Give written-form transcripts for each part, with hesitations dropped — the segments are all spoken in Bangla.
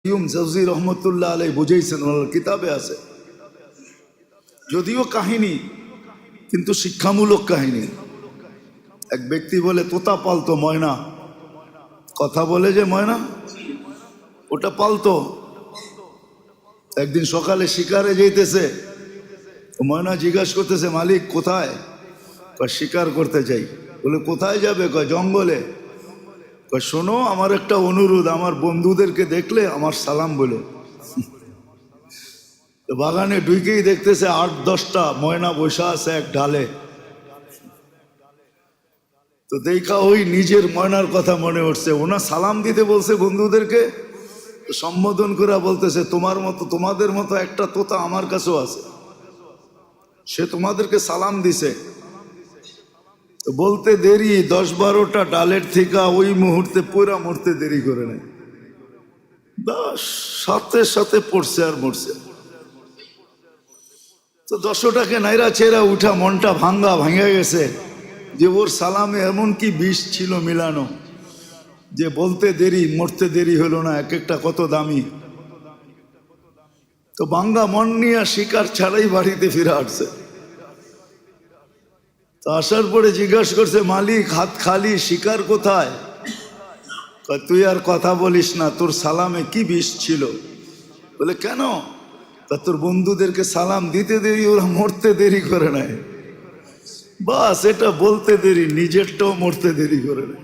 জৌজি রহমতুল্লাহ আলাই বুঝাইছেন, ওনার কিতাবে আছে। যদিও কাহিনী, কিন্তু শিক্ষামূলক কাহিনী। এক ব্যক্তি বলে তোতা পালতো, ময়না, কথা বলে যে ময়না, ওটা পালতো। একদিন সকালে শিকারে যেতেছে, ময়না জিজ্ঞাসা করতেছে, মালিক কোথায়? শিকার করতে চাই। বলে কোথায় যাবে? কয় জঙ্গলে। শোনো, আমার একটা অনুরোধ, আমার বন্ধুদেরকে দেখলে আমার সালাম বলো। বাগানে ঢুকেই দেখতেছে 8-10টা ময়না বসা আছে এক ডালে। তো দেখা ওই নিজের ময়নার কথা মনে উঠছে। ওনা সালাম দিতে বলছে বন্ধুদেরকে, সম্বোধন করে বলতেছে, তোমাদের মতো একটা তোতা আমার কাছেও আছে, সে তোমাদেরকে সালাম দিছে। তো বলতে দেরি, 10-12টা ডালের থেকে ওই মুহূর্তে পুরা মরতে দেরি করে নেয়। সাথে সাথে পড়ছে আর মরছে। তো 10টাকে নাইরা চেরা উঠা, মনটা ভাঙা গেছে যে ওর সালামে এমন কি বিষ ছিল মিলানো যে বলতে দেরি মরতে দেরি হলো না। এক একটা কত দামি। তো ভাঙ্গা মন নিয়ে শিকার ছাড়াই বাড়িতে ফিরে আসছে। তো আসার পরে জিজ্ঞাসা করছে, মালিক হাত খালি, শিকার কোথায়? তুই আর কথা বলিস না, তোর সালামে কি বিষ ছিল? বলে কেন? তা তোর বন্ধুদেরকে সালাম দিতে দেরি, ওরা মরতে দেরি করে নাই। বাস এটা বলতে দেরি, নিজেরটাও মরতে দেরি করে নাই,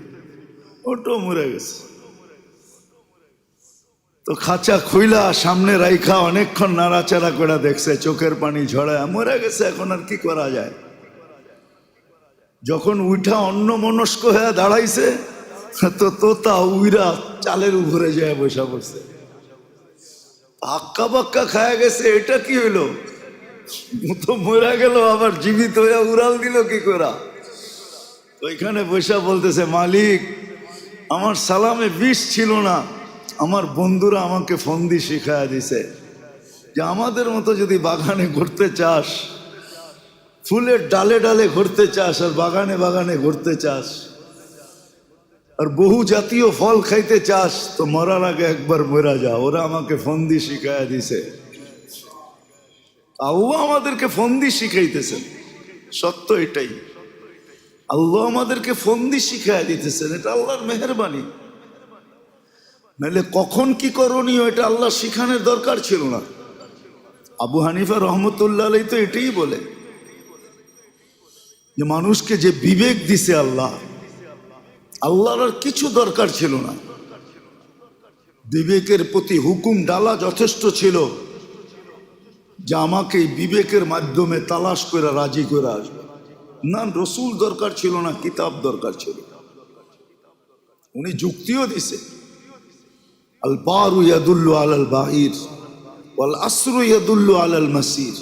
ওটাও মরে গেছে। তো খাঁচা খুইলা সামনে রাইখা অনেকক্ষণ নাড়াচাড়া করে দেখছে, চোখের পানি ঝরায়, মরে গেছে। এখন আর কি করা যায়? যখন উঠা অন্য মনস্ক হয়ে দাঁড়াইছে, তো তোতা উইরা চালের উপরে যায় বসা পড়ছে। হাক্কা বাক্কা খায়া গেছে। এটা কি হইলো? তো মরা গেল, আবার জীবিত হইয়া উড়াল দিল কি করা? ওইখানে বসা বলতেছে, মালিক আমার সালামে বিষ ছিল না, আমার বন্ধুরা আমাকে ফন্দি শিখায়া দিছে যে আমাদের মতো যদি বাগানে ঘুরতে চাস, ফুলের ডালে ডালে ঘুরতে চাস, আর বাগানে বাগানে ঘুরতে চাস, আর বহু জাতীয় ফল খাইতে চাস, তো মরার আগে একবার মরা যা। ওরা আমাকে ফন্দি শিখায়া দিছে। আল্লাহ আমাদেরকে ফন্দি শিখাইতেছেন, সত্য এটাই। আল্লাহ আমাদেরকে ফন্দি শিখাইয়া দিতেছেন, এটা আল্লাহর মেহেরবানি। নাহলে কখন কি করণীয় এটা আল্লাহ শিখানোর দরকার ছিল না। আবু হানিফা রহমতুল্লাহ আলাইহি তো এটাই বলে যে মানুষকে যে বিবেক দিছে আল্লাহ, আল্লাহর আর কিছু দরকার ছিল না। বিবেকের প্রতি হুকুম ডালা যথেষ্ট ছিল যে আমাকে বিবেকের মাধ্যমে তালাশ করে রাজি করে আসবে। না রসুল দরকার ছিল না, কিতাব দরকার ছিল। উনি যুক্তিও দিছে, আল বারু ইয়াদুল্লু আলাল বাহির ওয়াল আসরু ইয়াদুল্লু আলাল মাসির।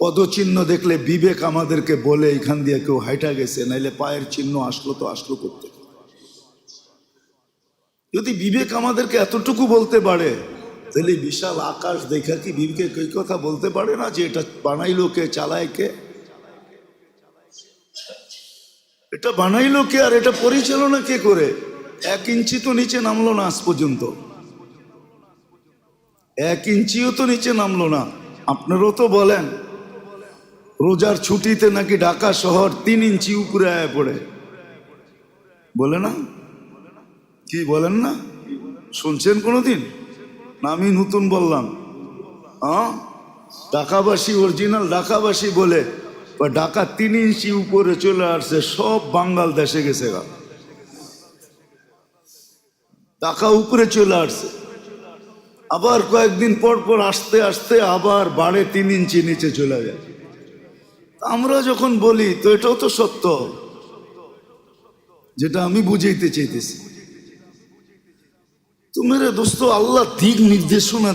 পদচিহ্ন দেখলে বিবেক আমাদেরকে বলে এখান দিয়ে কেউ হাইটা গেছে, নাইলে পায়ের চিহ্ন আসলো করতে। যদি বিবেক আমাদেরকে এতটুকু বলতে পারে, তাহলে বিশাল আকাশ দেখা কি বিবেক এই কথা বলতে পারে না যে এটা বানাইলো কে, চালায় কে? এটা বানাইলো কে আর এটা পরিচালনা কে করে? 1 ইঞ্চি তো নিচে নামলো না আজ পর্যন্ত, 1 ইঞ্চিও তো নিচে নামলো না। আপনারও তো বলেন রোজার ছুটিতে নাকি ঢাকা শহর 3 ইঞ্চি উপরে আয়া পড়ে, বলে না? কি বলেন না? শুনছেন কোনোদিন? না আমি নতুন বললাম? ঢাকাবাসী, অরিজিনাল ঢাকাবাসী বলে ঢাকা 3 ইঞ্চি উপরে চলে আসছে, সব বাঙ্গাল দেশে গেছে গা, ঢাকা উপরে চলে আসছে। আবার কয়েকদিন পর পর আস্তে আস্তে আবার বাড়ে 3 ইঞ্চি নিচে চলে যায়। আমরা যখন বলি তো এটাও তো সত্য, যেটা আমি বুঝাইতে চাইতেছি। তো মেরে দোস্ত, আল্লাহ দিক নির্দেশনা